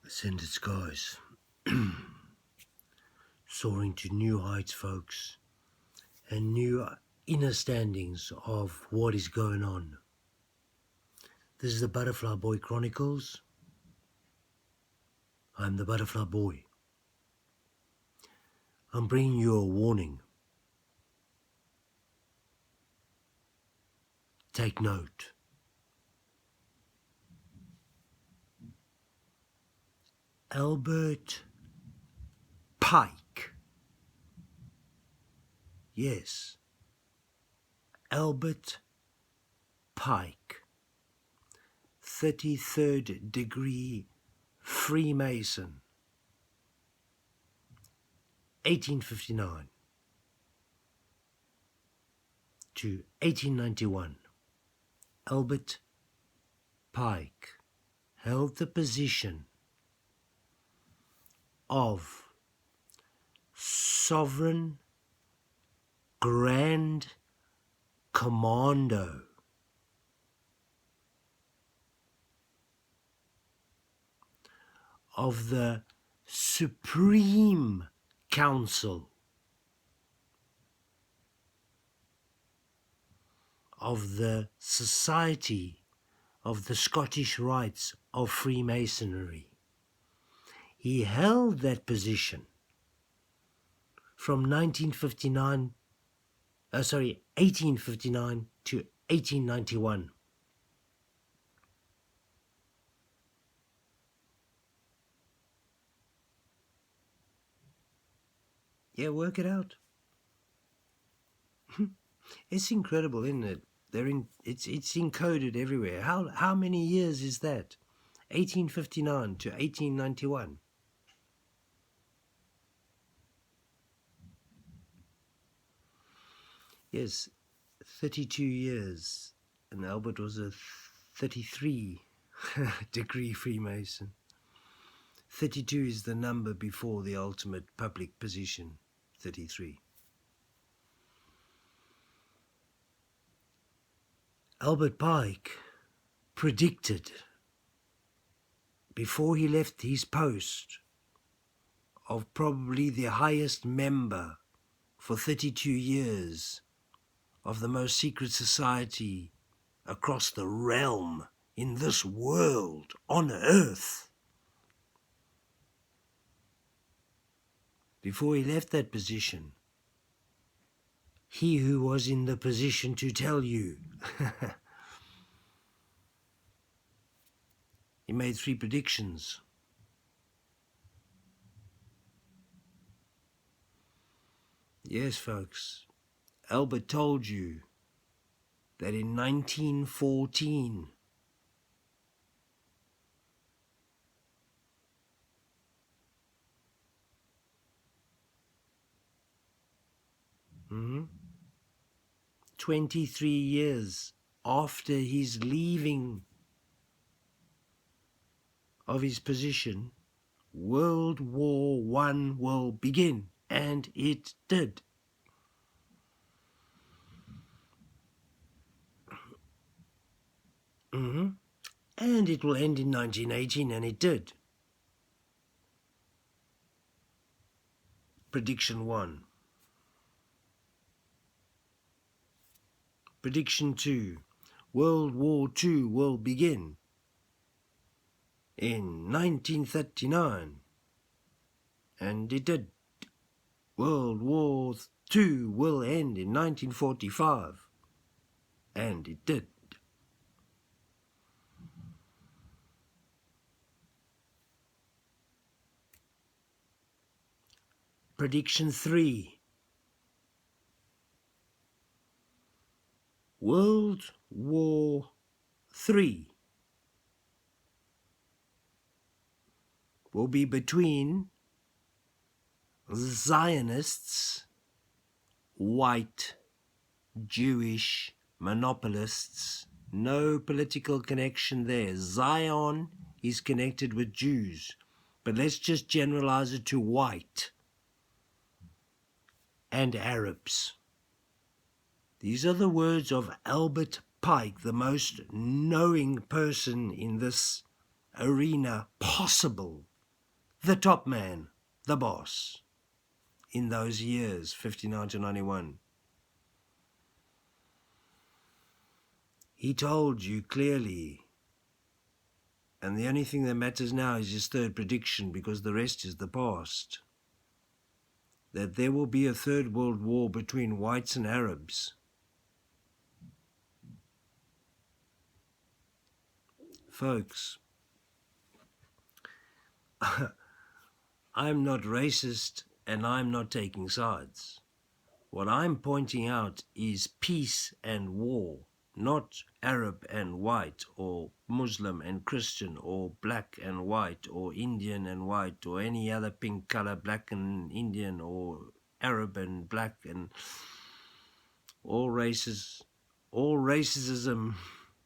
Ascended skies, soaring to new heights, folks, and new understandings of what is going on. This is the Butterfly Boy Chronicles. I'm the Butterfly Boy. I'm bringing you a warning. Take note. Albert Pike. Yes, Albert Pike, 33rd degree Freemason, 1859 to 1891. Albert Pike held the position of Sovereign Grand Commando of the Supreme Council of the Society of the Scottish Rites of Freemasonry. He held that position from 1859 to 1891. Yeah, work it out. It's incredible, isn't it? It's encoded everywhere. How many years is that? 1859 to 1891. Yes, 32 years, and Albert was a 33 degree Freemason. 32 is the number before the ultimate public position, 33. Albert Pike predicted, before he left his post of probably the highest member for 32 years of the most secret society across the realm, in this world, on earth. Before he left that position, he who was in the position to tell you, he made 3 predictions. Yes, folks, Albert told you that in 1914, mm-hmm, 23 years after his leaving of his position, World War I will begin, and it did. And it will end in 1918, and it did. Prediction 1. Prediction 2. World War II will begin in 1939, and it did. World War II will end in 1945, and it did. Prediction 3. World War III will be between Zionists, white, Jewish monopolists, no political connection there. Zion is connected with Jews, but let's just generalize it to white and Arabs. These are the words of Albert Pike, the most knowing person in this arena possible the top man, the boss, in those years, 59 to 91. He told you clearly, and the only thing that matters now is his third prediction, because the rest is the past, that there will be a third world war between whites and Arabs. Folks, I'm not racist and I'm not taking sides. What I'm pointing out is peace and war, not Arab and white, or Muslim and Christian, or black and white, or Indian and white, or any other pink color, black and Indian, or Arab and black, and all races. All racism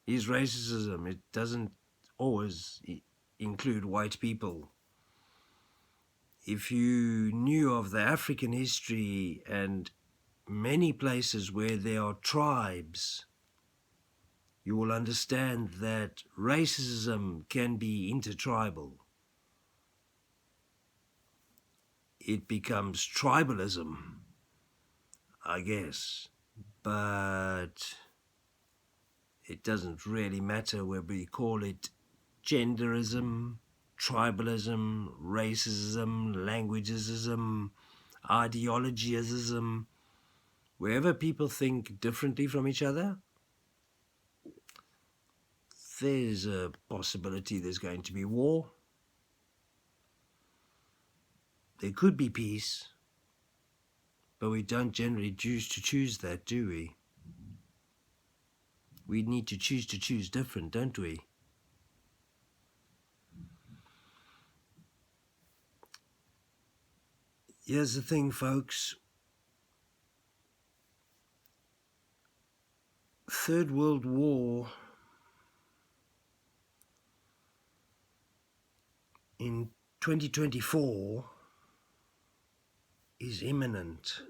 is racism. It doesn't always include white people. If you knew of the African history and many places where there are tribes, you will understand that racism can be intertribal. It becomes tribalism, I guess, but it doesn't really matter whether we call it genderism, tribalism, racism, languageism, ideologyism. Wherever people think differently from each other, there's a possibility there's going to be war. There could be peace, but we don't generally choose that, do we? We need to choose different, don't we? Here's the thing, folks. Third World War in 2024 is imminent.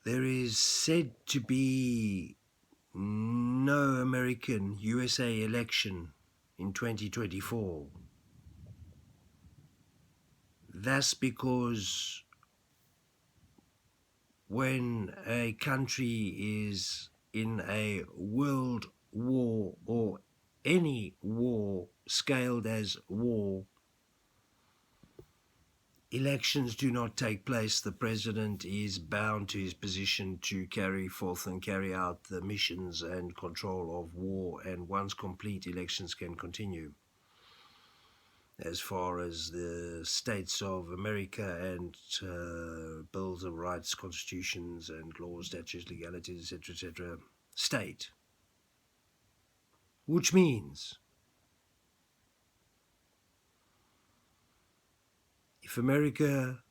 There is said to be no American USA election in 2024. That's because when a country is in a world war, or any war scaled as war, elections do not take place. The president is bound to his position to carry forth and carry out the missions and control of war, and once complete, elections can continue. As far as the states of America and bills of rights, constitutions and laws, statutes, legalities, etc., state. Which means if America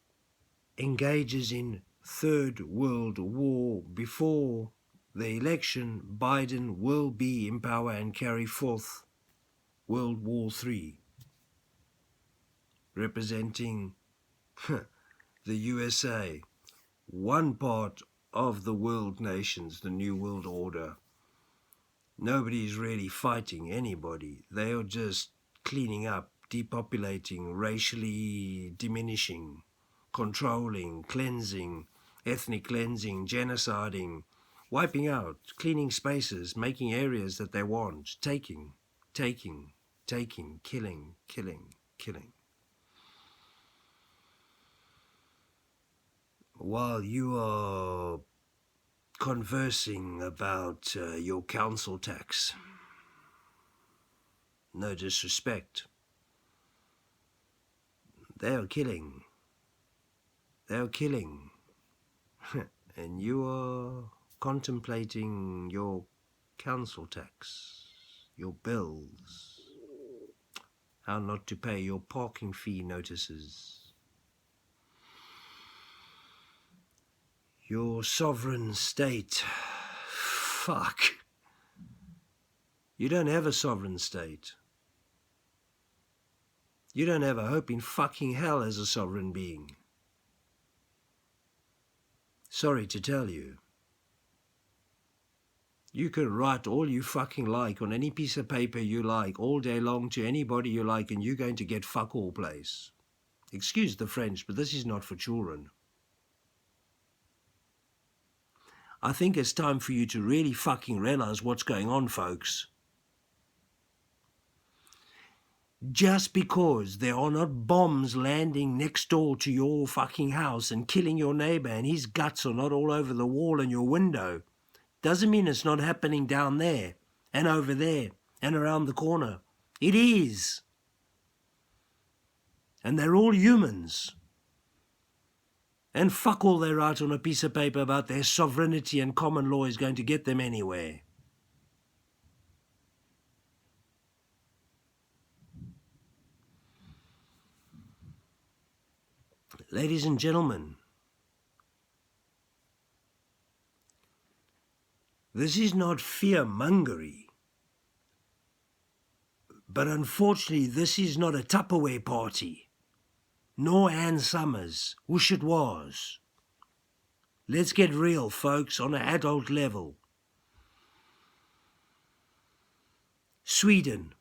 engages in Third World War before the election, Biden will be in power and carry forth World War III, representing the USA, one part of the world nations, the New World Order. Nobody's really fighting anybody. They are just cleaning up, depopulating, racially diminishing, controlling, cleansing, ethnic cleansing, genociding, wiping out, cleaning spaces, making areas that they want, taking, killing. While you are conversing about your council tax, no disrespect, they are killing, and you are contemplating your council tax, your bills, how not to pay your parking fee notices, your sovereign state. Fuck. You don't have a sovereign state. You don't have a hope in fucking hell as a sovereign being. Sorry to tell you. You can write all you fucking like on any piece of paper you like all day long to anybody you like, and you're going to get fuck all place. Excuse the French, but this is not for children. I think it's time for you to really fucking realize what's going on, folks. Just because there are not bombs landing next door to your fucking house and killing your neighbor and his guts are not all over the wall and your window, doesn't mean it's not happening down there and over there and around the corner. It is. And they're all humans. And fuck all they write on a piece of paper about their sovereignty and common law is going to get them anywhere. Ladies and gentlemen, this is not fear-mongery, but unfortunately this is not a Tupperware party, nor Ann Summers. Wish it was. Let's get real, folks, on an adult level. Sweden.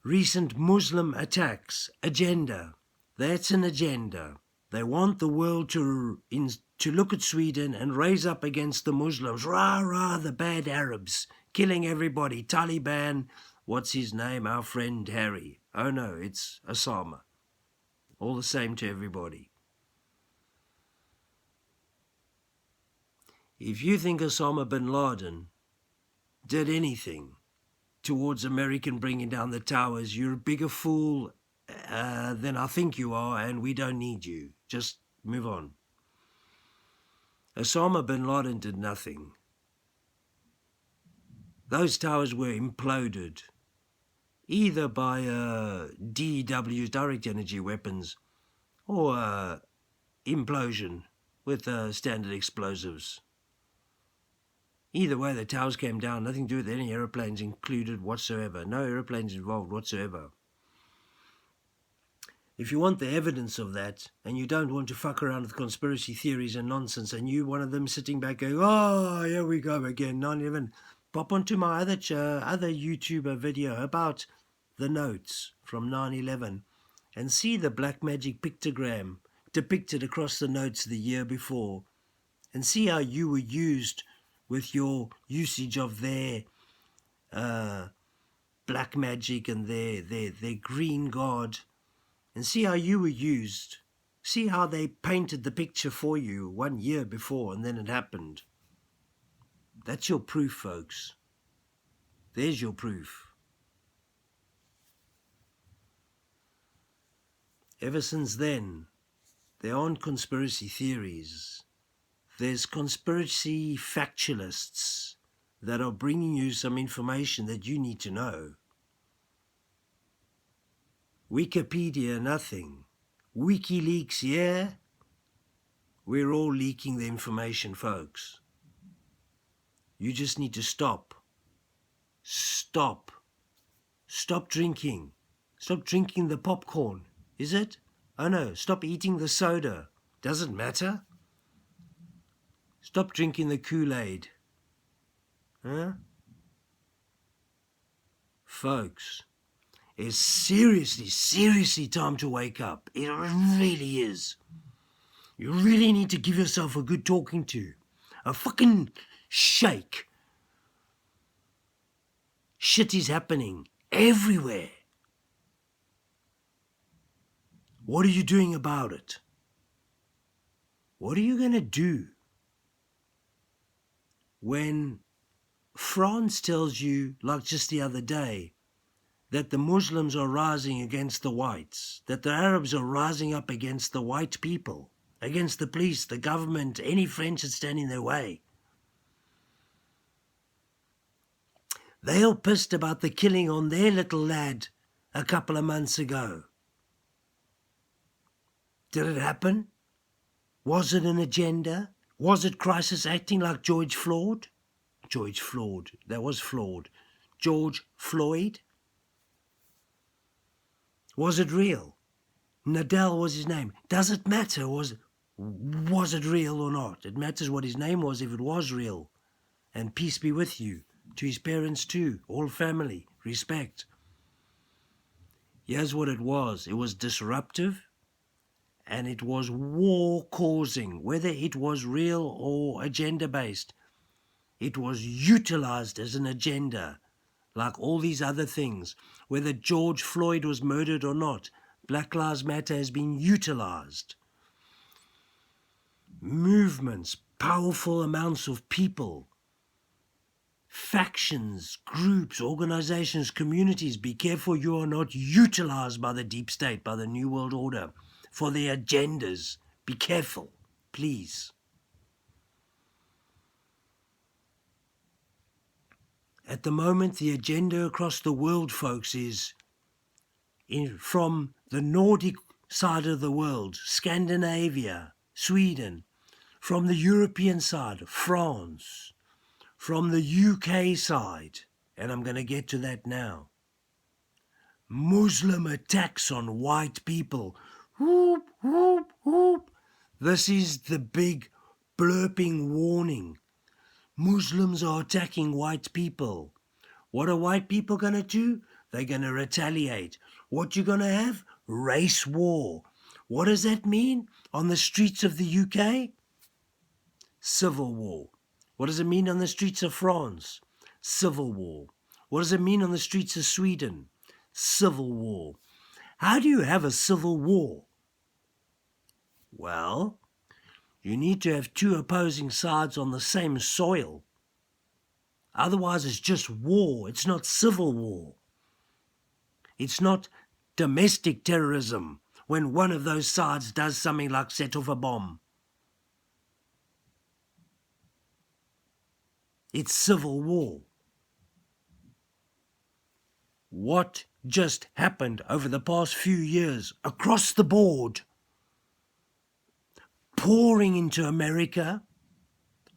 Recent Muslim attacks. Agenda. That's an agenda. They want the world to look at Sweden and raise up against the Muslims. Rah, rah, the bad Arabs, killing everybody. Taliban, what's his name? Our friend Harry. Oh no, it's Osama. All the same to everybody. If you think Osama bin Laden did anything towards American bringing down the towers, you're a bigger fool than I think you are, and we don't need you. Just move on. Osama bin Laden did nothing. Those towers were imploded, either by DEW's direct energy weapons or implosion with standard explosives. Either way, the towers came down, nothing to do with any aeroplanes included whatsoever. No aeroplanes involved whatsoever. If you want the evidence of that, and you don't want to fuck around with conspiracy theories and nonsense, and you one of them sitting back going, oh, here we go again, 9/11, pop onto my other YouTuber video about the notes from 9/11 and see the black magic pictogram depicted across the notes the year before, and see how you were used with your usage of their black magic and their green god, and see how you were used. See how they painted the picture for you 1 year before, and then it happened. That's your proof, folks. There's your proof. Ever since then, there aren't conspiracy theories. There's conspiracy factualists that are bringing you some information that you need to know. Wikipedia, nothing. WikiLeaks, yeah? We're all leaking the information, folks. You just need to stop. Stop. Stop drinking. Stop drinking the popcorn. Is it? Oh no, stop eating the soda. Doesn't matter. Stop drinking the Kool-Aid. Huh? Folks, it's seriously time to wake up. It really is. You really need to give yourself a good talking to. A fucking shake. Shit is happening everywhere. What are you doing about it? What are you going to do when France tells you, like just the other day, that the Muslims are rising against the whites, that the Arabs are rising up against the white people, against the police, the government, any French that stand in their way? They all pissed about the killing on their little lad a couple of months ago. Did it happen? Was it an agenda? Was it crisis acting like George Floyd? That was flawed. George Floyd? Was it real? Nadal was his name. Does it matter? Was it real or not? It matters what his name was if it was real. and peace be with you. To his parents too, all family, respect. Here's what it was. It was disruptive, and it was war-causing, whether it was real or agenda-based. It was utilized as an agenda, like all these other things. Whether George Floyd was murdered or not, Black Lives Matter has been utilized. Movements, powerful amounts of people, factions, groups, organizations, communities, be careful you are not utilized by the deep state, by the New World Order, for their agendas. Be careful, please. At the moment, the agenda across the world, folks, is from the Nordic side of the world, Scandinavia, Sweden, from the European side, France, from the UK side, and I'm going to get to that now. Muslim attacks on white people. Whoop, whoop, whoop. This is the big blurping warning. Muslims are attacking white people. What are white people going to do? They're going to retaliate. What you going to have? Race war. What does that mean on the streets of the UK? Civil war. What does it mean on the streets of France? Civil war. What does it mean on the streets of Sweden? Civil war. How do you have a civil war? Well, you need to have two opposing sides on the same soil. Otherwise, it's just war. It's not civil war. It's not domestic terrorism when one of those sides does something like set off a bomb. It's civil war. What just happened over the past few years across the board, pouring into America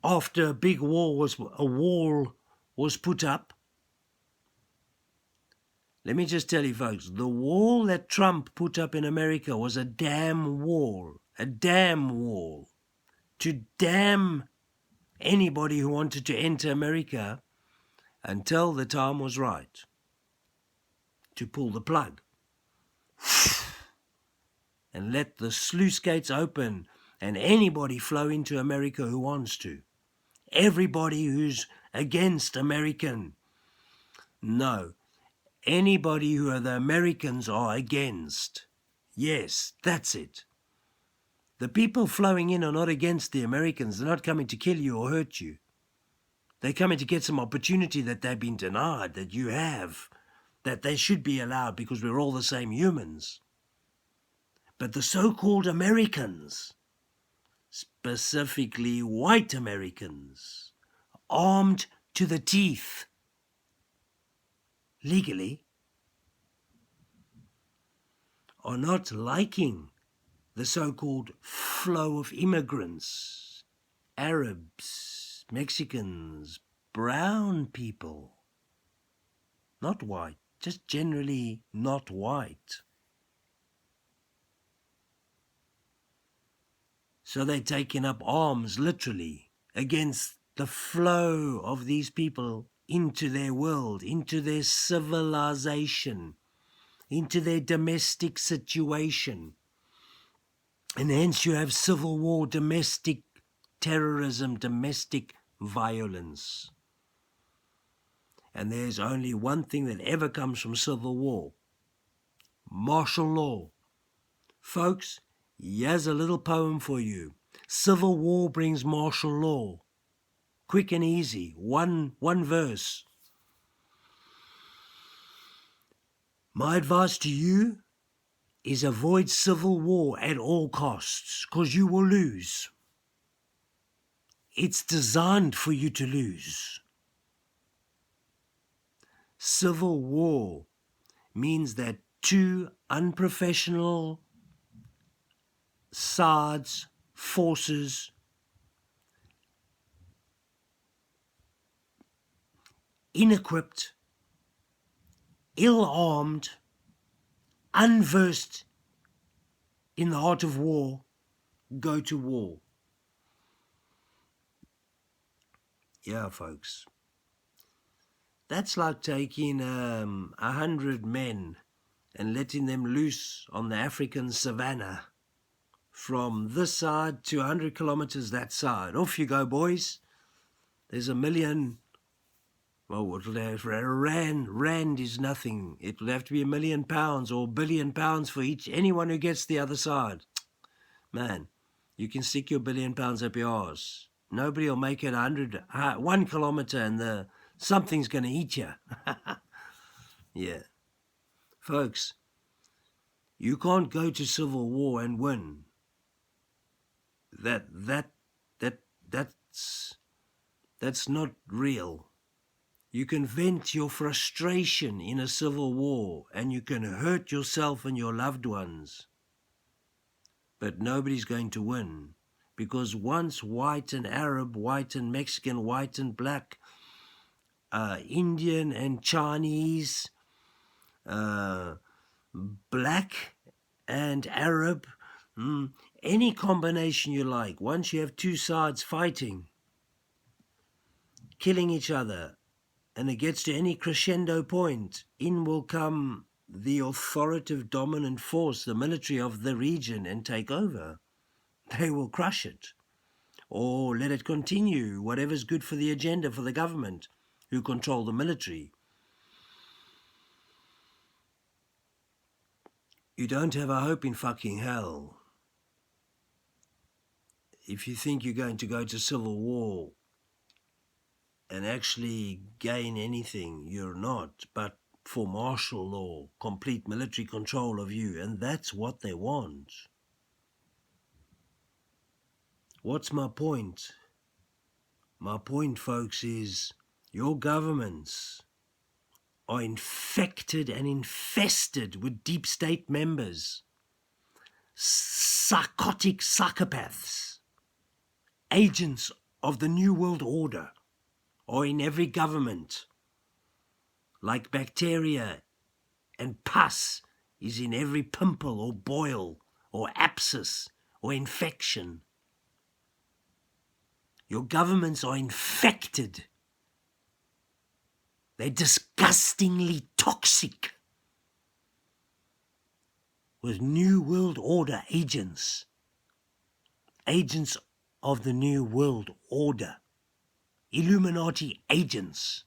after a big wall was put up? Let me just tell you, folks, the wall that Trump put up in America was a damn wall, to damn anybody who wanted to enter America until the time was right to pull the plug and let the sluice gates open and anybody flow into America who wants to. Everybody who's against American. No. Anybody who are the Americans are against. Yes, that's it. The people flowing in are not against the Americans. They're not coming to kill you or hurt you. They're coming to get some opportunity that they've been denied, that you have, that they should be allowed because we're all the same humans. But the so-called Americans, specifically white Americans, armed to the teeth, legally, are not liking the so-called flow of immigrants, Arabs, Mexicans, brown people, not white, just generally not white. So they're taking up arms, literally, against the flow of these people into their world, into their civilization, into their domestic situation. And hence you have civil war, domestic terrorism, domestic violence. And there's only one thing that ever comes from civil war: martial law. Folks, here's a little poem for you. Civil war brings martial law. Quick and easy. One verse. My advice to you is avoid civil war at all costs, because you will lose. It's designed for you to lose. Civil war means that two unprofessional sides, forces, ill-equipped, ill-armed, unversed in the art of war, go to war. Yeah, folks. That's like taking 100 men and letting them loose on the African savannah from this side to 100 kilometers that side. Off you go, boys. There's 1,000,000. Well, what'll have rand is nothing. It'll have to be £1,000,000 or £1,billion for anyone who gets the other side. Man, you can stick your £1,billion up your arse. Nobody will make it 1 kilometer and something's going to eat you. Yeah. Folks, you can't go to civil war and win. That's not real. You can vent your frustration in a civil war and you can hurt yourself and your loved ones. But nobody's going to win, because once white and Arab, white and Mexican, white and black, Indian and Chinese, black and Arab, any combination you like, once you have two sides fighting, killing each other, and it gets to any crescendo point, in will come the authoritative dominant force, the military of the region, and take over. They will crush it, or let it continue, whatever's good for the agenda for the government, who control the military. You don't have a hope in fucking hell if you think you're going to go to civil war and actually gain anything. You're not, but for martial law, complete military control of you, and that's what they want. What's my point? My point, folks, is your governments are infected and infested with deep state members, psychotic psychopaths, agents of the New World Order, are in every government, like bacteria and pus is in every pimple or boil or abscess or infection. Your governments are infected. They're disgustingly toxic with New World Order agents. Agents of the New World Order. Illuminati agents.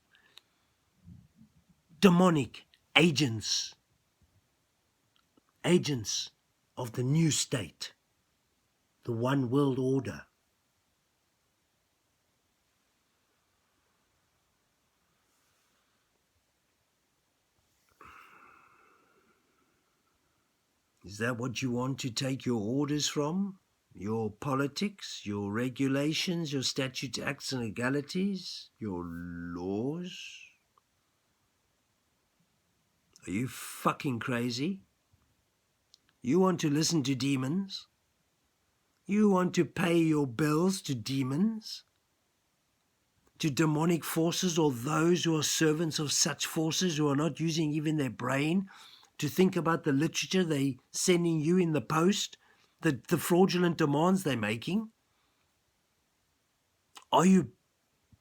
Demonic agents. Agents of the new state. The One World Order. Is that what you want to take your orders from? Your politics, your regulations, your statutes, acts and legalities, your laws? Are you fucking crazy? You want to listen to demons? You want to pay your bills to demons? To demonic forces, or those who are servants of such forces who are not using even their brain to think about the literature they're sending you in the post, the fraudulent demands they're making? Are you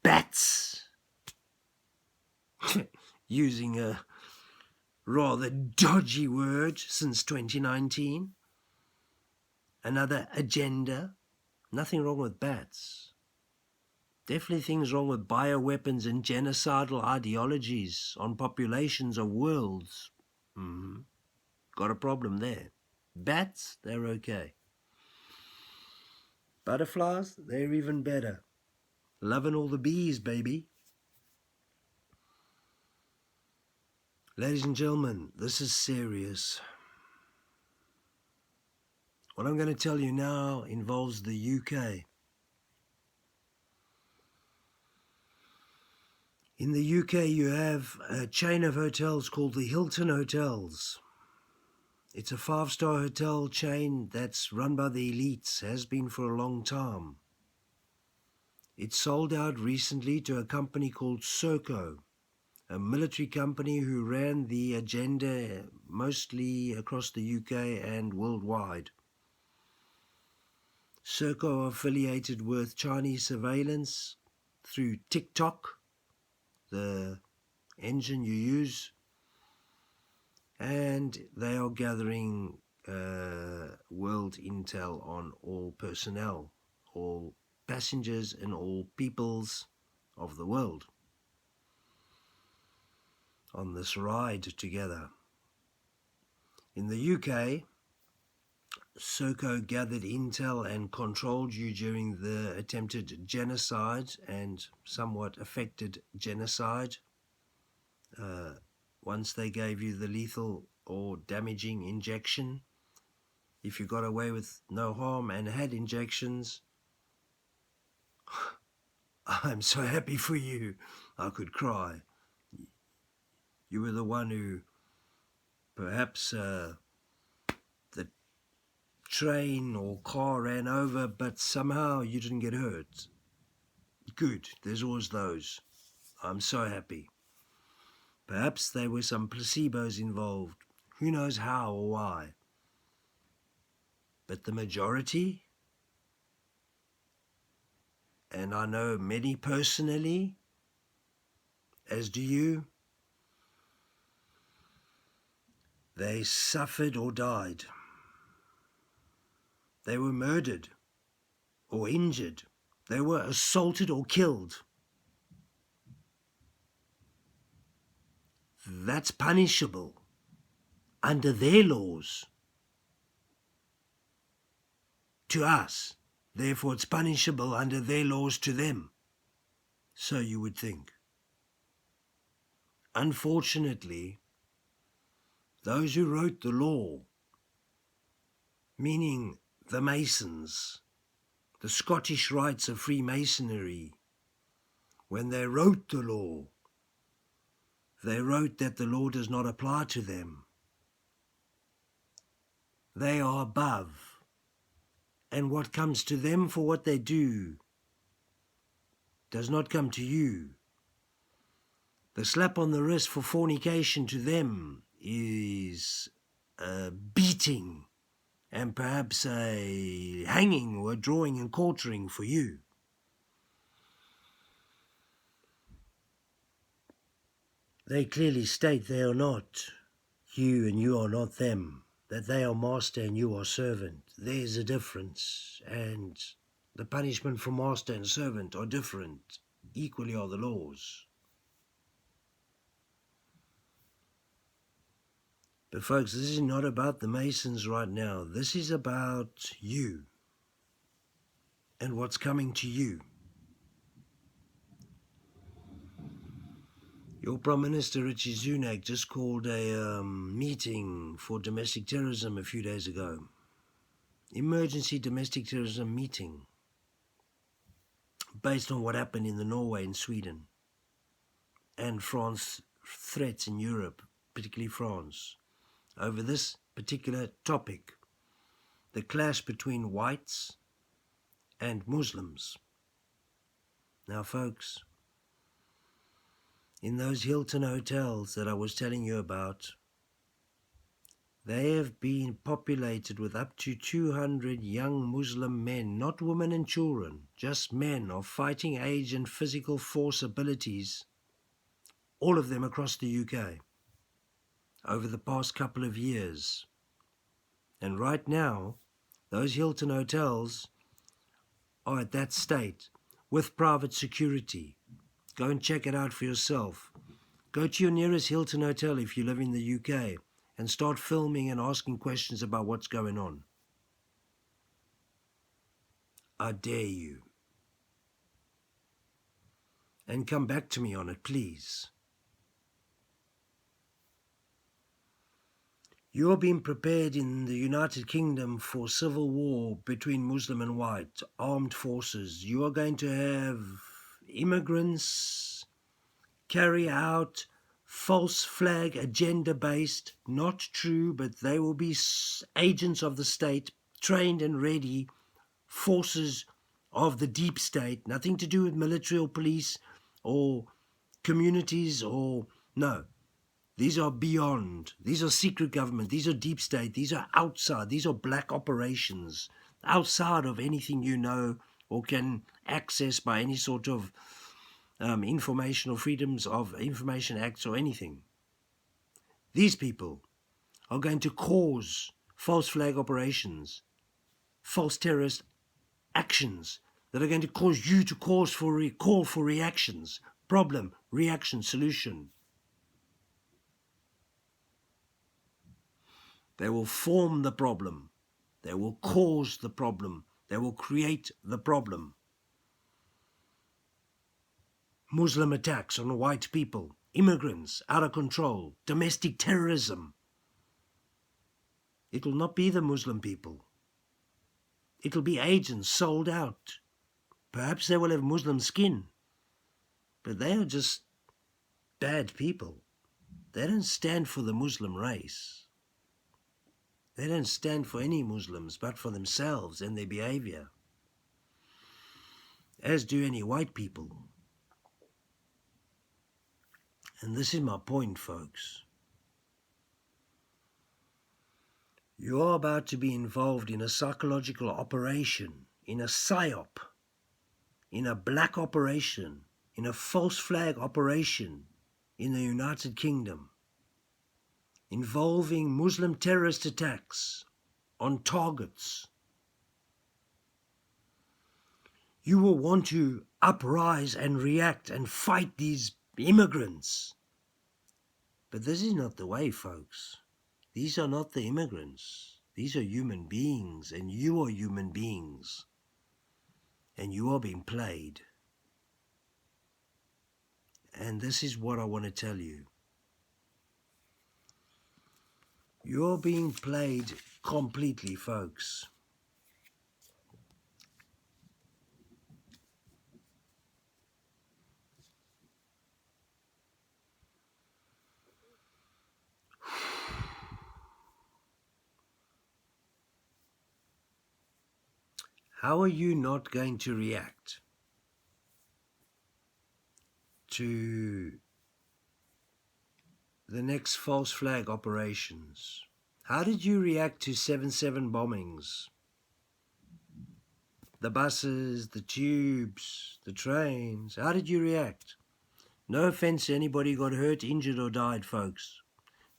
bats? Using a rather dodgy word since 2019. Another agenda. Nothing wrong with bats. Definitely things wrong with bioweapons and genocidal ideologies on populations of worlds. Got a problem there. Bats, they're okay. Butterflies, they're even better. Loving all the bees, baby. Ladies and gentlemen, this is serious. What I'm going to tell you now involves the UK. In the UK, you have a chain of hotels called the Hilton Hotels. It's a 5-star hotel chain that's run by the elites, has been for a long time. It sold out recently to a company called Serco, a military company who ran the agenda mostly across the UK and worldwide. Serco affiliated with Chinese surveillance, through TikTok, the engine you use, and they are gathering world intel on all personnel, all passengers and all peoples of the world on this ride together. In the UK, Serco gathered intel and controlled you during the attempted genocide and somewhat affected genocide. Once they gave you the lethal or damaging injection, if you got away with no harm and had injections, I'm so happy for you. I could cry. You were the one who perhaps the train or car ran over, but somehow you didn't get hurt. Good. There's always those. I'm so happy. Perhaps there were some placebos involved. Who knows how or why? But the majority, and I know many personally, as do you, they suffered or died. They were murdered or injured. They were assaulted or killed. That's punishable under their laws to us. Therefore, it's punishable under their laws to them. So you would think. Unfortunately, those who wrote the law, meaning the Masons, the Scottish Rites of Freemasonry, when they wrote the law, they wrote that the law does not apply to them. They are above, and what comes to them for what they do does not come to you. The slap on the wrist for fornication to them is a beating and perhaps a hanging or a drawing and quartering for you. They clearly state they are not you and you are not them, that they are master and you are servant. There's a difference, and the punishment for master and servant are different. Equally are the laws. But folks, this is not about the Masons right now. This is about you and what's coming to you. Your Prime Minister, Richie Sunak, just called a meeting for domestic terrorism a few days ago. Emergency domestic terrorism meeting based on what happened in the Norway and Sweden and France threats in Europe, particularly France, over this particular topic, the clash between whites and Muslims. Now, folks, in those Hilton hotels that I was telling you about, they have been populated with up to 200 young Muslim men, not women and children, just men of fighting age and physical force abilities, all of them across the UK, over the past couple of years. And right now, those Hilton hotels are at that state with private security. Go and check it out for yourself. Go to your nearest Hilton hotel if you live in the UK and start filming and asking questions about what's going on. I dare you. And come back to me on it, please. You are being prepared in the United Kingdom for civil war between Muslim and white, armed forces. You are going to have immigrants carry out false flag agenda-based, not true, but they will be agents of the state, trained and ready, forces of the deep state, nothing to do with military or police or communities or, no. These are beyond. These are secret government. These are deep state. These are outside. These are black operations outside of anything you know or can access by any sort of informational freedoms of information acts or anything. These people are going to cause false flag operations, false terrorist actions that are going to cause you to call for reactions. Problem, reaction, solution. They will form the problem. They will cause the problem. They will create the problem. Muslim attacks on white people, immigrants, out of control, domestic terrorism. It will not be the Muslim people. It will be agents sold out. Perhaps they will have Muslim skin, but they are just bad people. They don't stand for the Muslim race. They don't stand for any Muslims, but for themselves and their behavior, as do any white people. And this is my point, folks. You are about to be involved in a psychological operation, in a psyop, in a black operation, in a false flag operation in the United Kingdom, involving Muslim terrorist attacks on targets. You will want to uprise and react and fight these immigrants. But this is not the way, folks. These are not the immigrants. These are human beings, and you are human beings. And you are being played. And this is what I want to tell you. You're being played completely, folks. How are you not going to react to the next false flag operations? How did you react to 7/7 bombings? The buses, the tubes, the trains. How did you react? No offense to anybody who got hurt, injured or died, folks.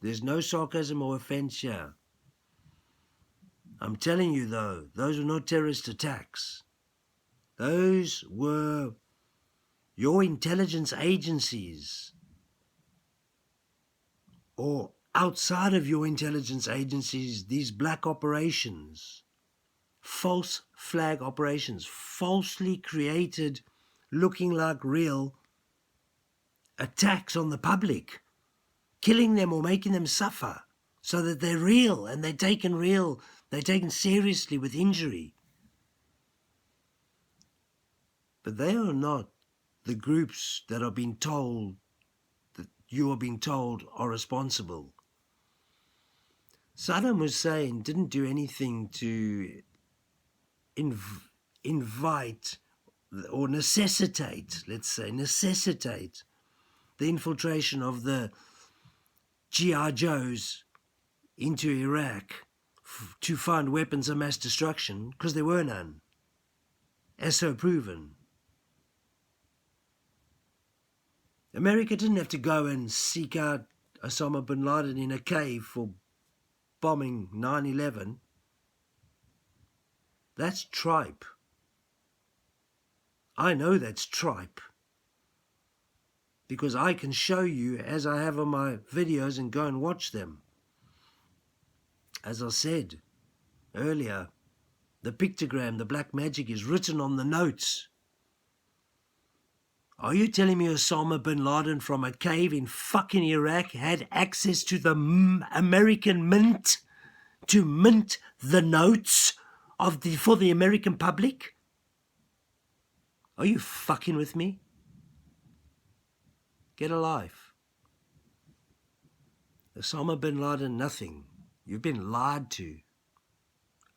There's no sarcasm or offense here. I'm telling you, though, those were not terrorist attacks. Those were your intelligence agencies, or outside of your intelligence agencies, these black operations, false flag operations, falsely created, looking like real attacks on the public, killing them or making them suffer so that they're real and they're taken seriously with injury. But they are not the groups that are being told, that you are being told are responsible. Saddam Hussein didn't do anything to invite or necessitate, necessitate the infiltration of the GI Joes into Iraq to find weapons of mass destruction, because there were none, as so proven. America didn't have to go and seek out Osama bin Laden in a cave for bombing 9/11. That's tripe. I know that's tripe, because I can show you, as I have on my videos, and go and watch them. As I said earlier, the pictogram, the black magic, is written on the notes. Are you telling me Osama bin Laden from a cave in fucking Iraq had access to the American mint to mint the notes for the American public? Are you fucking with me? Get a life. Osama bin Laden, nothing. You've been lied to.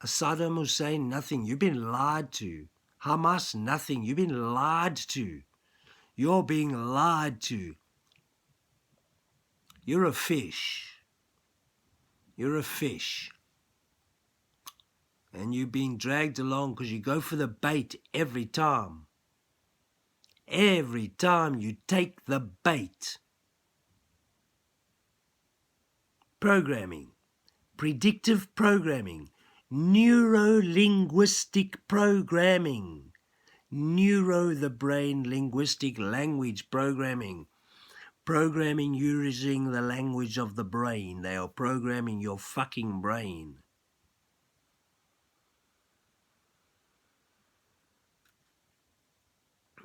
Saddam Hussein, nothing. You've been lied to. Hamas, nothing. You've been lied to. You're being lied to. You're a fish. You're a fish. And you're being dragged along because you go for the bait every time. every time you take the bait. Programming, predictive programming, neuro-linguistic programming, neuro the brain, linguistic language programming, programming using the language of the brain. They are programming your fucking brain.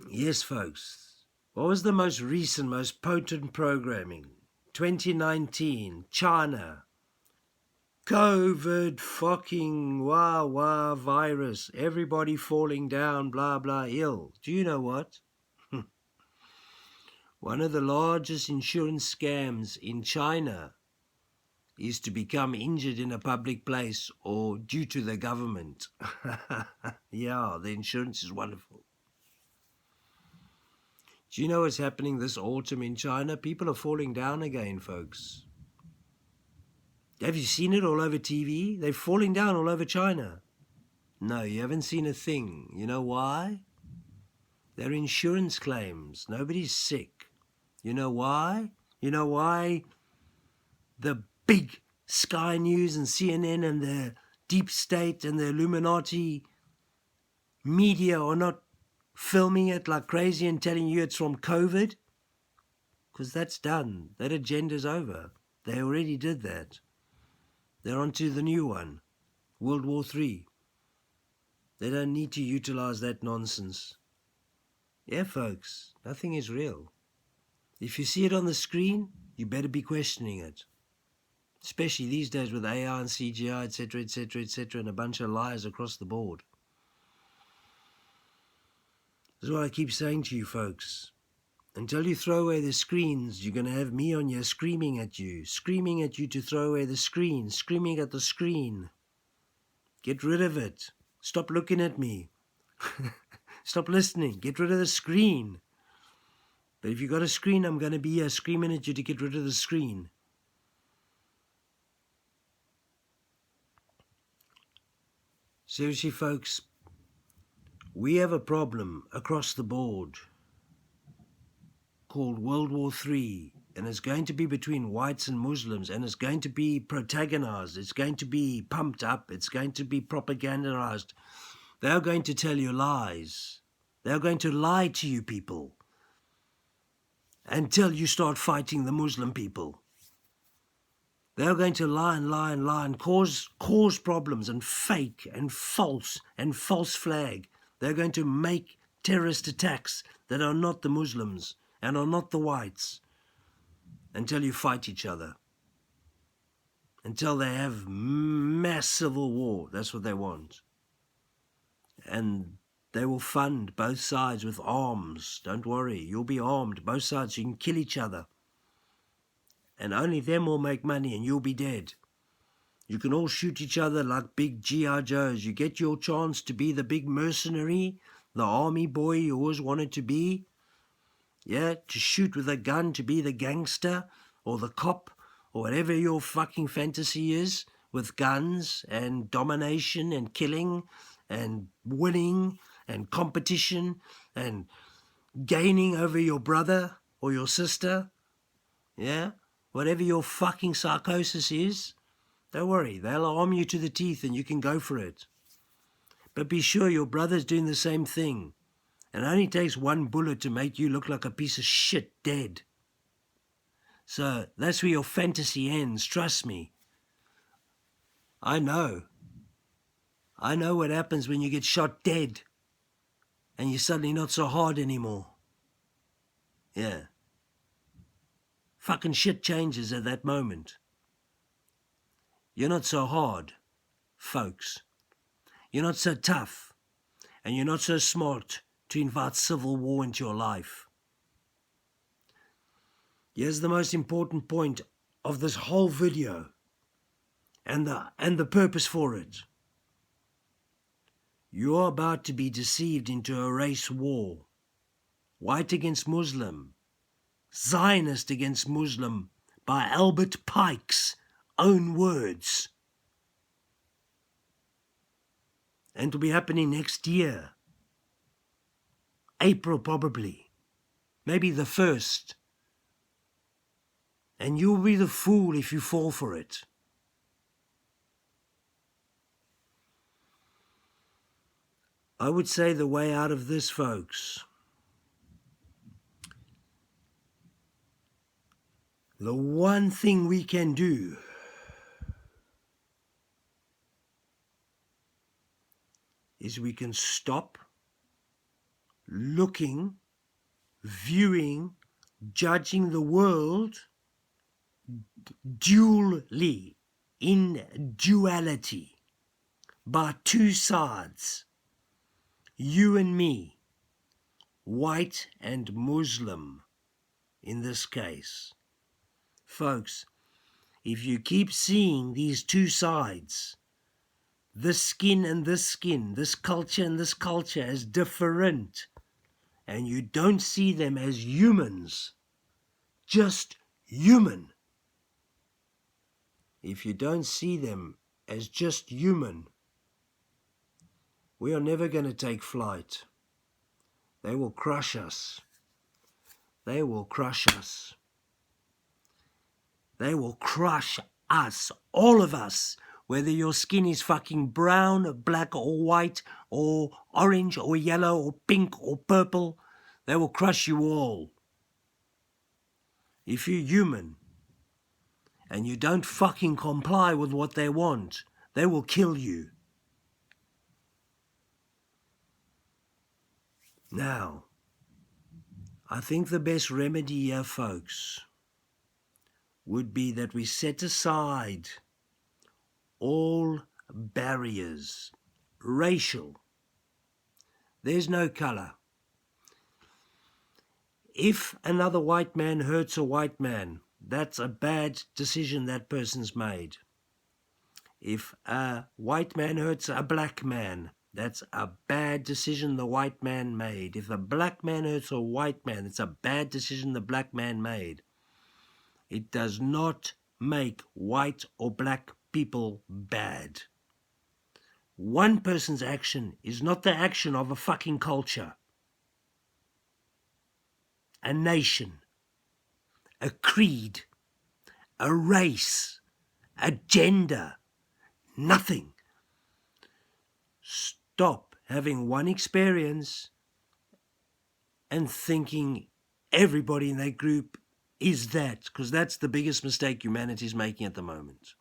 Yes, folks. What was the most recent, most potent programming? 2019, China. COVID fucking wah virus. Everybody falling down, blah blah ill. Do you know what? One of the largest insurance scams in China is to become injured in a public place or due to the government. Yeah, the insurance is wonderful. Do you know what's happening this autumn in China? People are falling down again, folks. Have you seen it all over TV? They're falling down all over China. No, you haven't seen a thing. You know why? They're insurance claims. Nobody's sick. You know why? You know why the big Sky News and CNN and the Deep State and the Illuminati media are not filming it like crazy and telling you it's from COVID? Because that's done. That agenda's over. They already did that. They're on to the new one, World War III. They don't need to utilize that nonsense. Yeah, folks, nothing is real. If you see it on the screen, you better be questioning it. Especially these days with AI and CGI, etc., etc., etc., and a bunch of lies across the board. This is what I keep saying to you, folks. Until you throw away the screens, you're going to have me on here screaming at you to throw away the screen, screaming at the screen. Get rid of it. Stop looking at me. Stop listening. Get rid of the screen. But if you got a screen, I'm going to be here screaming at you to get rid of the screen. Seriously, folks, we have a problem across the board called World War III, and it's going to be between whites and Muslims, and it's going to be protagonized, it's going to be pumped up, it's going to be propagandized. They're going to tell you lies. They're going to lie to you people until you start fighting the Muslim people. They're going to lie and cause problems and fake and false flag. They're going to make terrorist attacks that are not the Muslims and are not the whites until you fight each other. Until they have mass civil war. That's what they want. And they will fund both sides with arms. Don't worry, you'll be armed, both sides, you can kill each other. And only them will make money and you'll be dead. You can all shoot each other like big G.I. Joes. You get your chance to be the big mercenary, the army boy you always wanted to be. Yeah, to shoot with a gun, to be the gangster or the cop or whatever your fucking fantasy is, with guns and domination and killing and winning and competition and gaining over your brother or your sister. Yeah, whatever your fucking psychosis is, don't worry, they'll arm you to the teeth and you can go for it. But be sure your brother's doing the same thing. And it only takes one bullet to make you look like a piece of shit dead. So that's where your fantasy ends, trust me. I know. I know what happens when you get shot dead and you're suddenly not so hard anymore. Yeah. Fucking shit changes at that moment. You're not so hard, folks. You're not so tough. And you're not so smart to invite civil war into your life. Here's the most important point of this whole video and the purpose for it. You're about to be deceived into a race war. White against Muslim. Zionist against Muslim by Albert Pikes' own words. And it'll be happening next year. April probably. maybe the first, and you'll be the fool if you fall for it. I would say the way out of this, folks, the one thing we can do is we can stop looking, viewing, judging the world dually, in duality, by two sides, you and me, white and Muslim in this case. Folks, if you keep seeing these two sides, this skin and this skin, this culture and this culture as different, and you don't see them as humans, just human. If you don't see them as just human, we are never going to take flight. They will crush us. They will crush us. They will crush us, all of us, whether your skin is fucking brown, black or white, or orange or yellow or pink or purple. They will crush you all. If you're human and you don't fucking comply with what they want, they will kill you. Now, I think the best remedy here, folks, would be that we set aside all barriers, racial. There's no color. If another white man hurts a white man, that's a bad decision that person's made. If a white man hurts a black man, that's a bad decision the white man made. If a black man hurts a white man, it's a bad decision the black man made. It does not make white or black people bad. One person's action is not the action of a fucking culture, a nation, a creed, a race, a gender, nothing. Stop having one experience and thinking everybody in that group is that, because that's the biggest mistake humanity is making at the moment.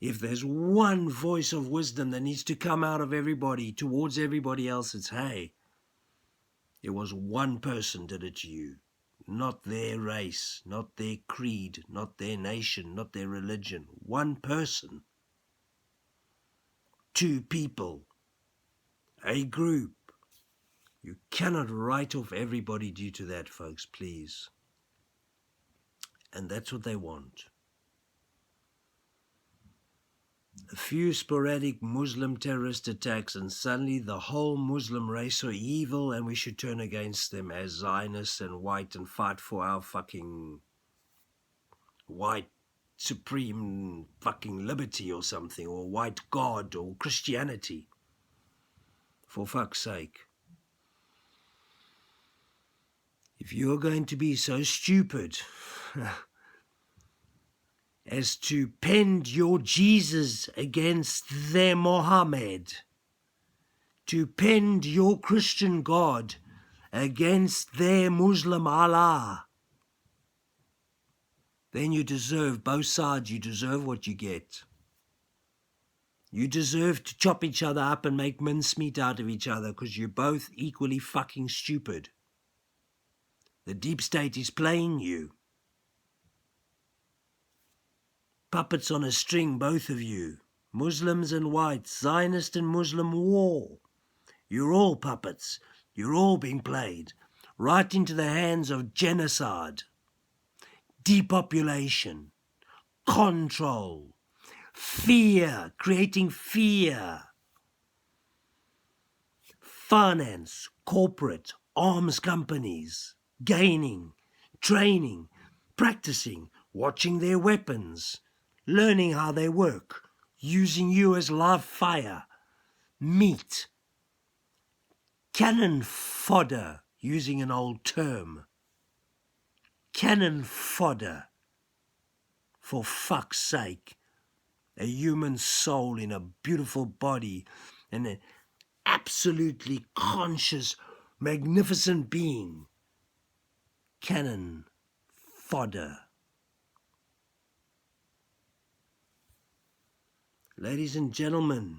If there's one voice of wisdom that needs to come out of everybody towards everybody else, it's, hey, it was one person did it to you, not their race, not their creed, not their nation, not their religion. One person, two people, a group. You cannot write off everybody due to that, folks, please. And that's what they want. A few sporadic Muslim terrorist attacks and suddenly the whole Muslim race are evil and we should turn against them as Zionists and white and fight for our fucking white supreme fucking liberty or something, or white God or Christianity. For fuck's sake. If you're going to be so stupid as to pend your Jesus against their Mohammed, to pend your Christian God against their Muslim Allah, then you deserve both sides. You deserve what you get. You deserve to chop each other up and make mincemeat out of each other because you're both equally fucking stupid. The deep state is playing you. Puppets on a string, both of you. Muslims and whites, Zionist and Muslim war. You're all puppets. You're all being played right into the hands of genocide, depopulation, control, fear, creating fear, finance, corporate, arms companies, gaining, training, practicing, watching their weapons, learning how they work, using you as live fire, meat, cannon fodder using an old term. Cannon fodder, for fuck's sake. A human soul in a beautiful body and an absolutely conscious, magnificent being. Cannon fodder. Ladies and gentlemen,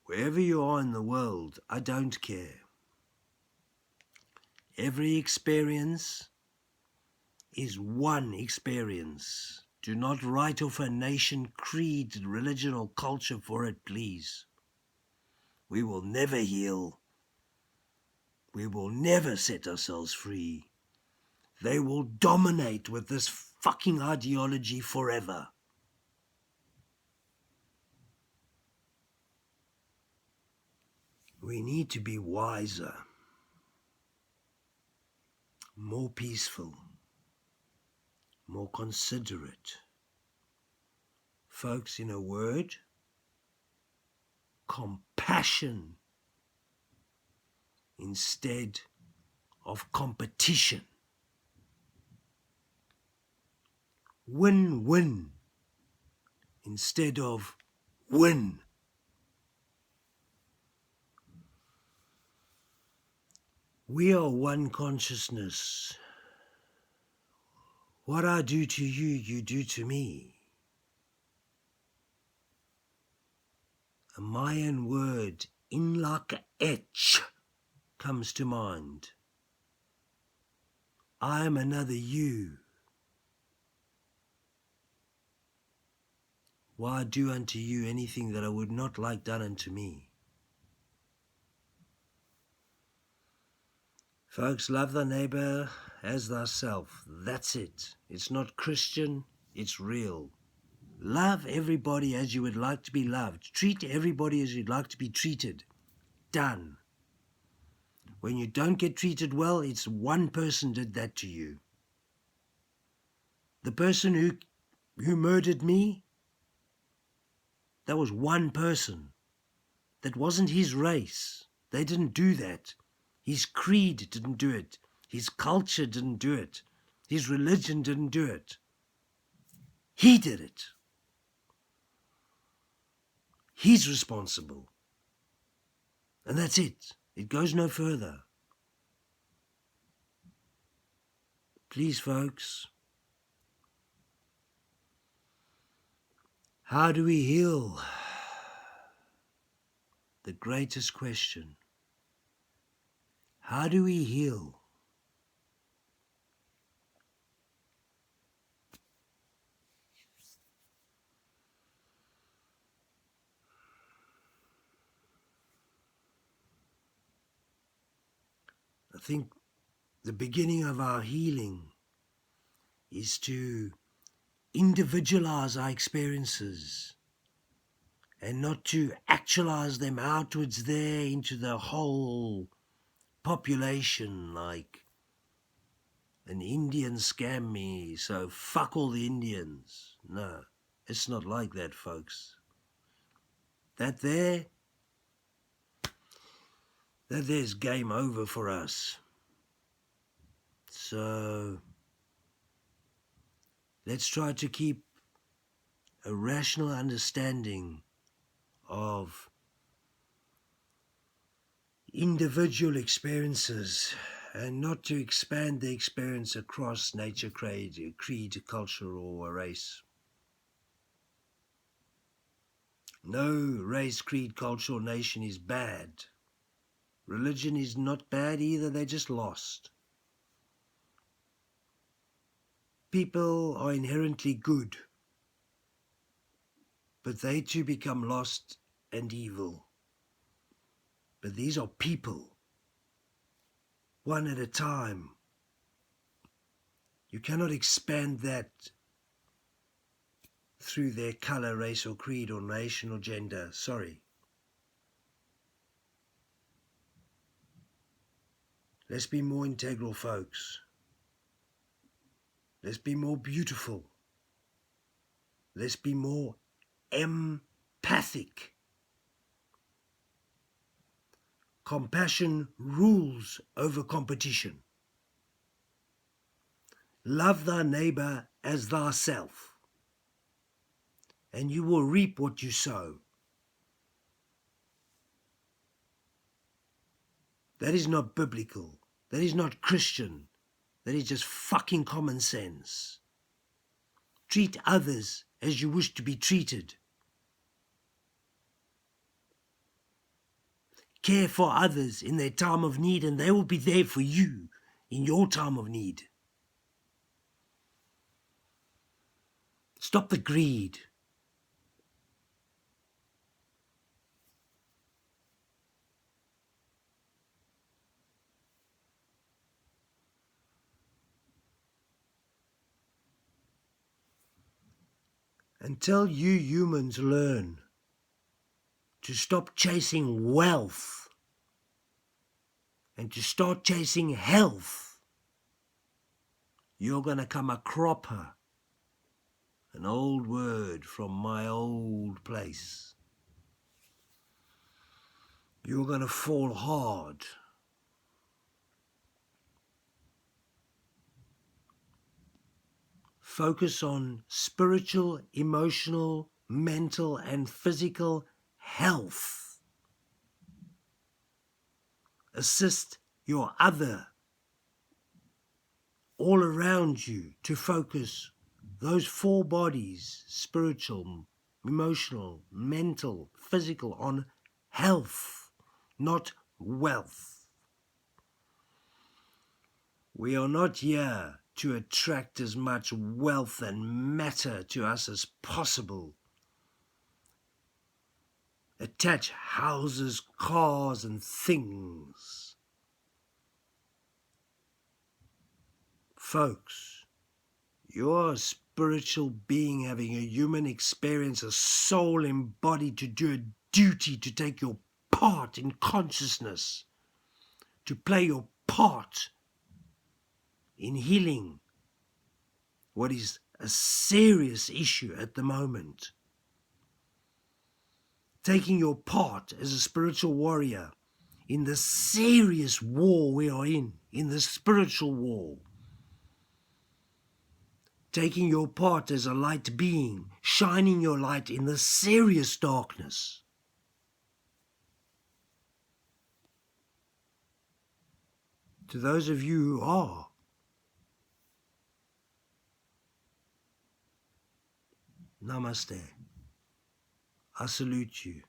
wherever you are in the world, I don't care. Every experience is one experience. Do not write off a nation, creed, religion, or culture for it, please. We will never heal. We will never set ourselves free. They will dominate with this fucking ideology forever. We need to be wiser, more peaceful, more considerate. Folks, in a word, compassion instead of competition. Win-win instead of win. We are one consciousness. What I do to you, you do to me. A Mayan word, inlaka etch, comes to mind. I am another you. Why do unto you anything that I would not like done unto me? Folks, love thy neighbor as thyself. That's it. It's not Christian, it's real. Love everybody as you would like to be loved. Treat everybody as you'd like to be treated. Done. When you don't get treated well, it's one person did that to you. The person who murdered me, that was one person. That wasn't his race. They didn't do that. His creed didn't do it. His culture didn't do it. His religion didn't do it. He did it. He's responsible. And that's it. It goes no further. Please, folks, how do we heal? The greatest question. How do we heal? I think the beginning of our healing is to individualize our experiences and not to actualize them outwards there into the whole population, like an Indian scammed me, so fuck all the Indians. No, it's not like that, folks. That there's game over for us. So let's try to keep a rational understanding of individual experiences and not to expand the experience across nature, creed, culture, or a race. No race, creed, culture, or nation is bad. Religion is not bad either, they're just lost. People are inherently good, but they too become lost and evil. But these are people, one at a time. You cannot expand that through their color, race, or creed, or nation, or gender. Sorry. Let's be more integral, folks. Let's be more beautiful. Let's be more empathic. Compassion rules over competition. Love thy neighbor as thyself, and you will reap what you sow. That is not biblical. That is not Christian. That is just fucking common sense. Treat others as you wish to be treated. Care for others in their time of need, and they will be there for you in your time of need. Stop the greed. Until you humans learn to stop chasing wealth and to start chasing health, you're going to come a cropper. An old word from my old place. You're going to fall hard. Focus on spiritual, emotional, mental, and physical health. Assist your other all around you to focus those four bodies, spiritual, emotional, mental, physical, on health, not wealth. We are not here to attract as much wealth and matter to us as possible. Attach houses, cars, and things. Folks, you're a spiritual being having a human experience, a soul embodied to do a duty, to take your part in consciousness, to play your part in healing what is a serious issue at the moment. Taking your part as a spiritual warrior in the serious war we are in the spiritual war. Taking your part as a light being, shining your light in the serious darkness. To those of you who are, namaste. I salute you.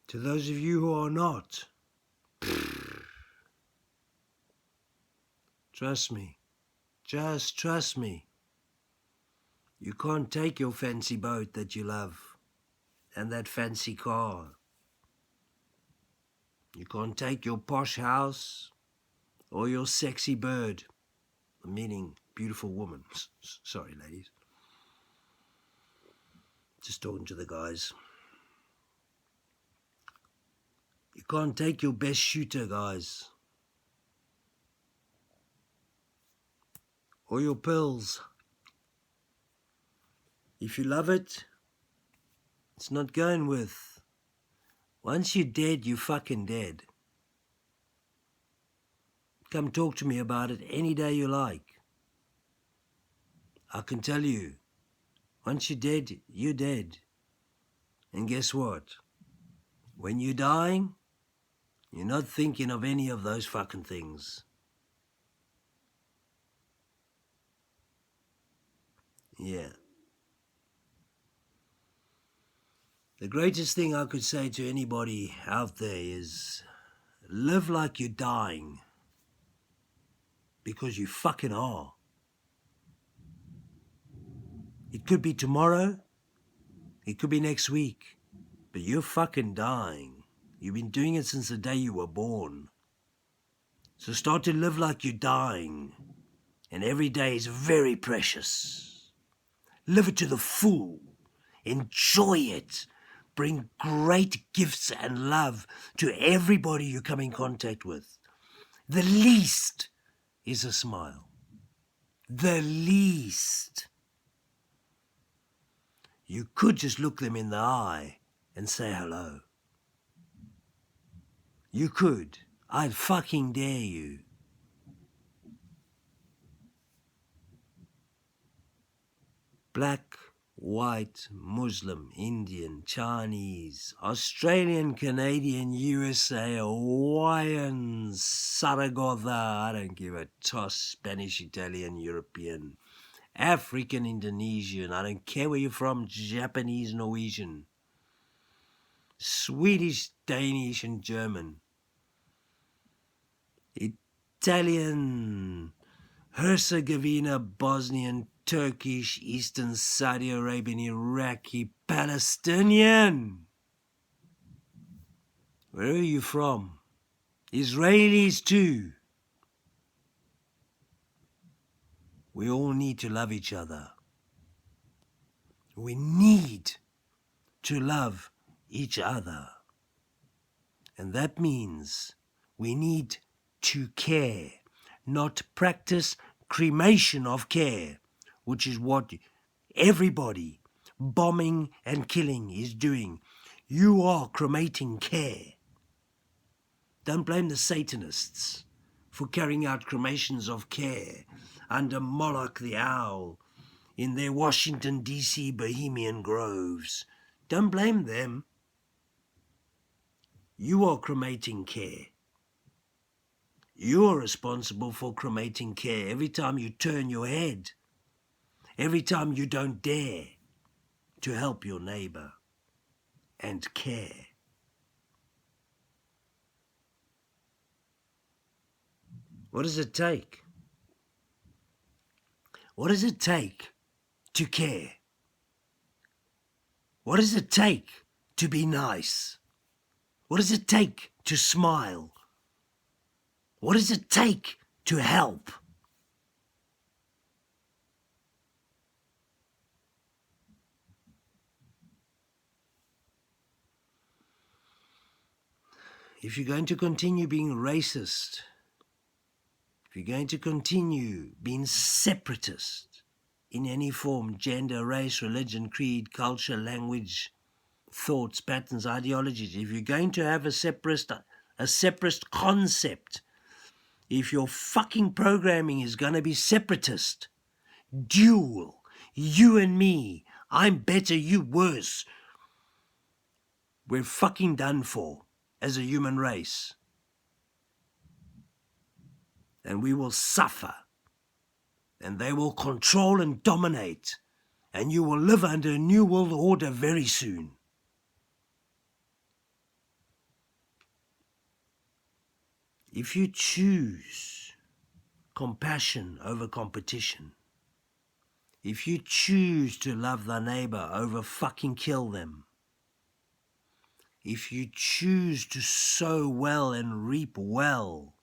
To those of you who are not, trust me. Just trust me. You can't take your fancy boat that you love and that fancy car. You can't take your posh house or your sexy bird, meaning beautiful woman. Sorry, ladies. Just talking to the guys. You can't take your best shooter, guys. Or your pills. If you love it, it's not going with. Once you're dead, you're fucking dead. Come talk to me about it any day you like. I can tell you, once you're dead, you're dead. And guess what? When you're dying, you're not thinking of any of those fucking things. Yeah. The greatest thing I could say to anybody out there is live like you're dying. Because you fucking are. It could be tomorrow. It could be next week. But you're fucking dying. You've been doing it since the day you were born. So start to live like you're dying. And every day is very precious. Live it to the full. Enjoy it. Bring great gifts and love to everybody you come in contact with. The least is a smile. The least. You could just look them in the eye and say hello. You could. I'd fucking dare you. Black, white, Muslim, Indian, Chinese, Australian, Canadian, USA, Hawaiian, Zaragoza, I don't give a toss, Spanish, Italian, European, African, Indonesian, I don't care where you're from, Japanese, Norwegian, Swedish, Danish, and German, Italian, Herzegovina, Bosnian, Turkish, Eastern Saudi Arabian, Iraqi, Palestinian. Where are you from? Israelis too. We all need to love each other. We need to love each other. And that means we need to care, not practice cremation of care, which is what everybody bombing and killing is doing. You are cremating care. Don't blame the Satanists for carrying out cremations of care under Moloch the Owl in their Washington, D.C. Bohemian groves. Don't blame them. You are cremating care. You are responsible for cremating care every time you turn your head, every time you don't dare to help your neighbor and care. What does it take? What does it take to care? What does it take to be nice? What does it take to smile? What does it take to help? If you're going to continue being racist, if you're going to continue being separatist in any form, gender, race, religion, creed, culture, language, thoughts, patterns, ideologies, if you're going to have a separatist concept, if your fucking programming is going to be separatist, dual, you and me, I'm better, you worse, we're fucking done for as a human race. And we will suffer. And they will control and dominate. And you will live under a new world order very soon. If you choose compassion over competition, if you choose to love thy neighbor over fucking kill them, if you choose to sow well and reap well,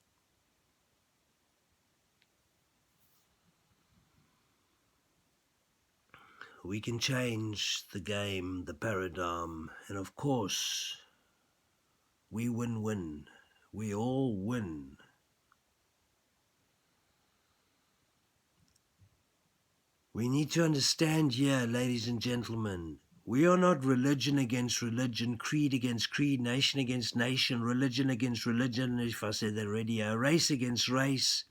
we can change the game, the paradigm, and of course, we win-win. We all win. We need to understand here, ladies and gentlemen, we are not religion against religion, creed against creed, nation against nation, religion against religion, if I said that already, race against race.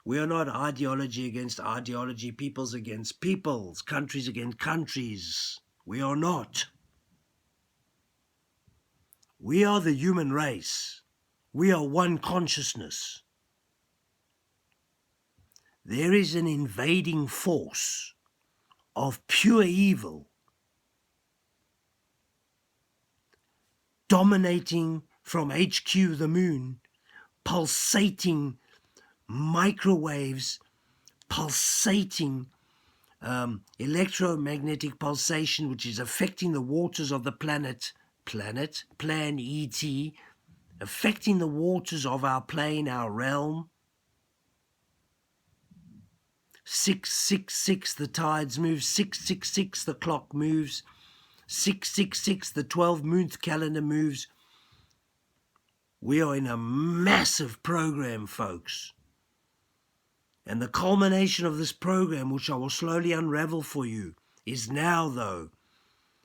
We are not ideology against ideology, peoples against peoples, countries against countries. We are not. We are the human race. We are one consciousness. There is an invading force of pure evil dominating from HQ the moon, pulsating microwaves, pulsating electromagnetic pulsation, which is affecting the waters of the plan ET, affecting the waters of our plane, our realm. 666, the tides move. 666, the clock moves. 666, the 12-month calendar moves. We are in a massive program, folks. And the culmination of this program, which I will slowly unravel for you, is now, though,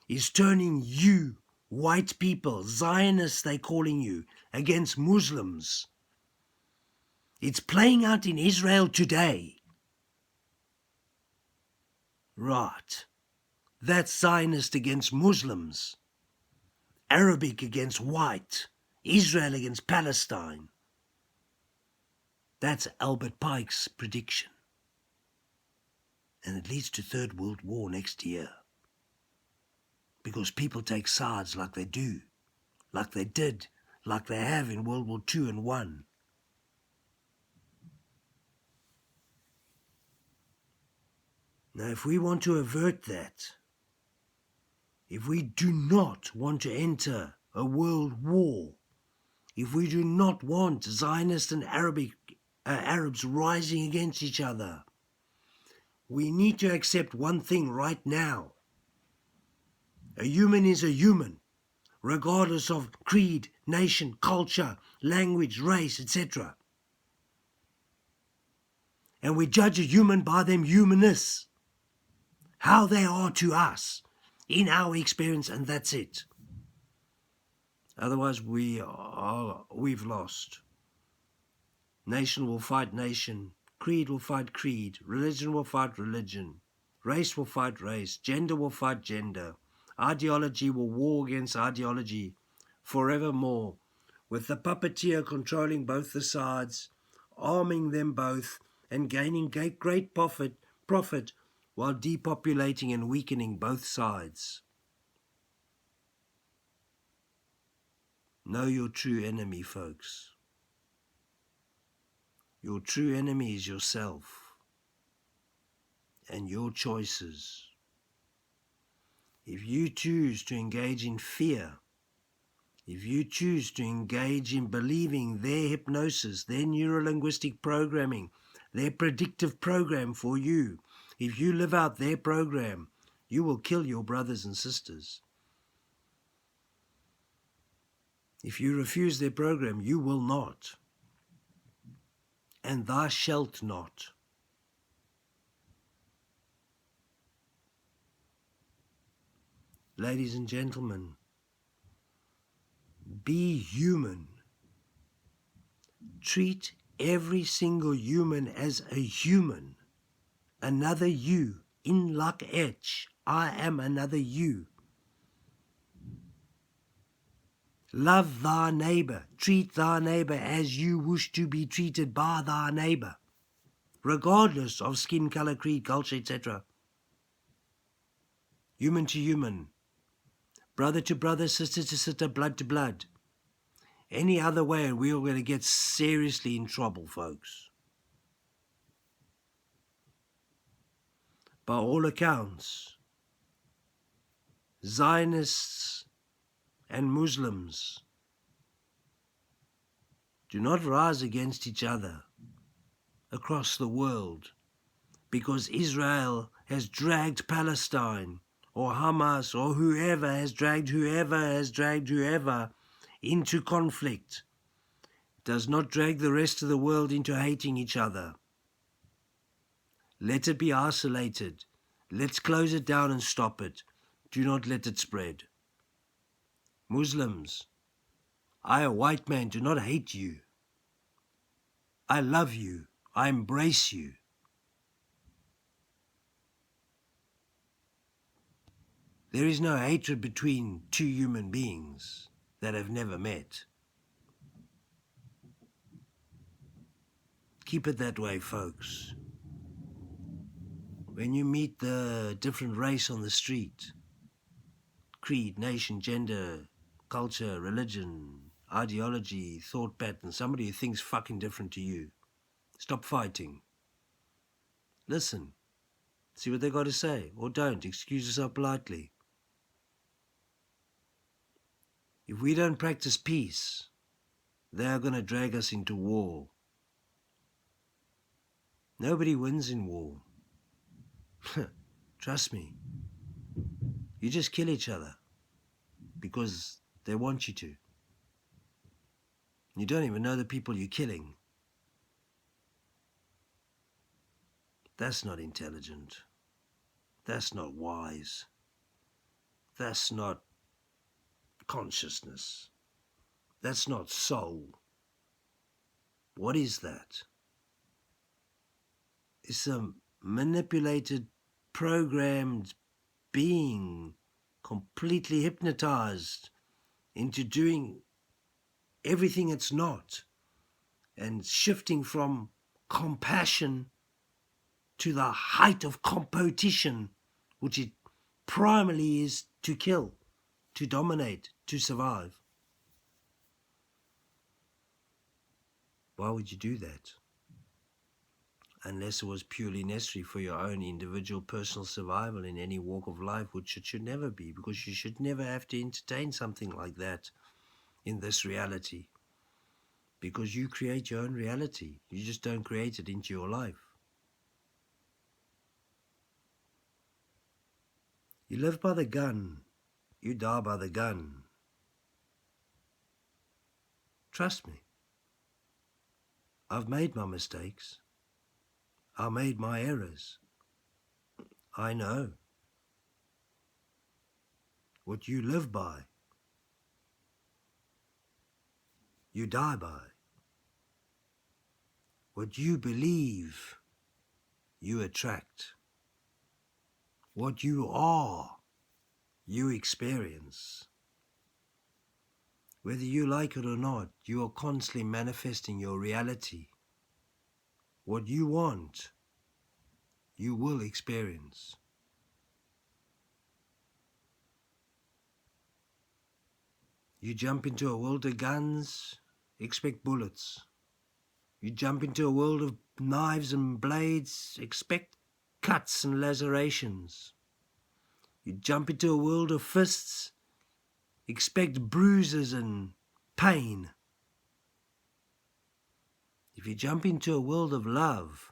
is turning you, white people, Zionists they're calling you, against Muslims. It's playing out in Israel today. Right. That's Zionist against Muslims. Arabic against white. Israel against Palestine. That's Albert Pikes' prediction. And it leads to Third World War next year. Because people take sides like they do, like they did, like they have in World War II and I. Now, if we want to avert that, if we do not want to enter a world war, if we do not want Zionists and Arabs rising against each other, we need to accept one thing right now. A human is a human, regardless of creed, nation, culture, language, race, etc. And we judge a human by them humanness, how they are to us, in our experience, and that's it. Otherwise, we've lost. Nation will fight nation, creed will fight creed, religion will fight religion, race will fight race, gender will fight gender, ideology will war against ideology forevermore, with the puppeteer controlling both the sides, arming them both, and gaining great profit while depopulating and weakening both sides. Know your true enemy, folks. Your true enemy is yourself and your choices. If you choose to engage in fear, if you choose to engage in believing their hypnosis, their neurolinguistic programming, their predictive program for you, if you live out their program, you will kill your brothers and sisters. If you refuse their program, you will not. And thou shalt not. Ladies and gentlemen, be human. Treat every single human as a human. Another you. In luck etch. I am another you. Love thy neighbor. Treat thy neighbor as you wish to be treated by thy neighbor, regardless of skin color, creed, culture, etc. Human to human. Brother to brother, sister to sister, blood to blood. Any other way and we are going to get seriously in trouble, folks. By all accounts, Zionists and Muslims do not rise against each other across the world because Israel has dragged Palestine or Hamas or whoever has dragged whoever into conflict. Does not drag the rest of the world into hating each other. Let it be isolated. Let's close it down and stop it. Do not let it spread. Muslims, I, a white man, do not hate you. I love you. I embrace you. There is no hatred between two human beings that have never met. Keep it that way, folks. When you meet the different race on the street, creed, nation, gender, culture, religion, ideology, thought pattern, somebody who thinks fucking different to you, stop fighting. Listen. See what they got to say. Or don't. Excuse yourself politely. If we don't practice peace, they are going to drag us into war. Nobody wins in war. Trust me. You just kill each other because they want you to. You don't even know the people you're killing. That's not intelligent. That's not wise. That's not consciousness. That's not soul. What is that? It's a manipulated, programmed being, completely hypnotized into doing everything it's not, and shifting from compassion to the height of competition, which it primarily is to kill, to dominate, to survive. Why would you do that? Unless it was purely necessary for your own individual personal survival in any walk of life, which it should never be, because you should never have to entertain something like that in this reality. Because you create your own reality. You just don't create it into your life. You live by the gun. You die by the gun. Trust me. I've made my mistakes. I made my errors. I know. What you live by, you die by. What you believe, you attract. What you are, you experience. Whether you like it or not, you are constantly manifesting your reality. What you want, you will experience. You jump into a world of guns, expect bullets. You jump into a world of knives and blades, expect cuts and lacerations. You jump into a world of fists, expect bruises and pain. If you jump into a world of love,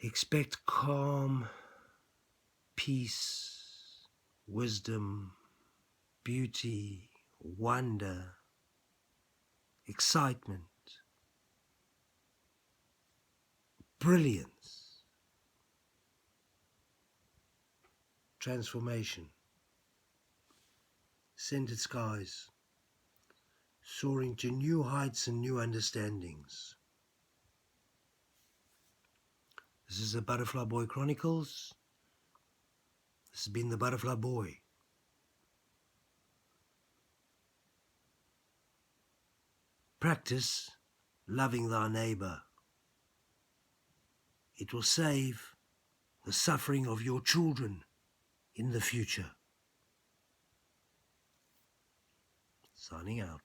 expect calm, peace, wisdom, beauty, wonder, excitement, brilliance, transformation, scented skies, soaring to new heights and new understandings. This is the Butterfly Boy Chronicles. This has been the Butterfly Boy. Practice loving thy neighbor. It will save the suffering of your children in the future. Signing out.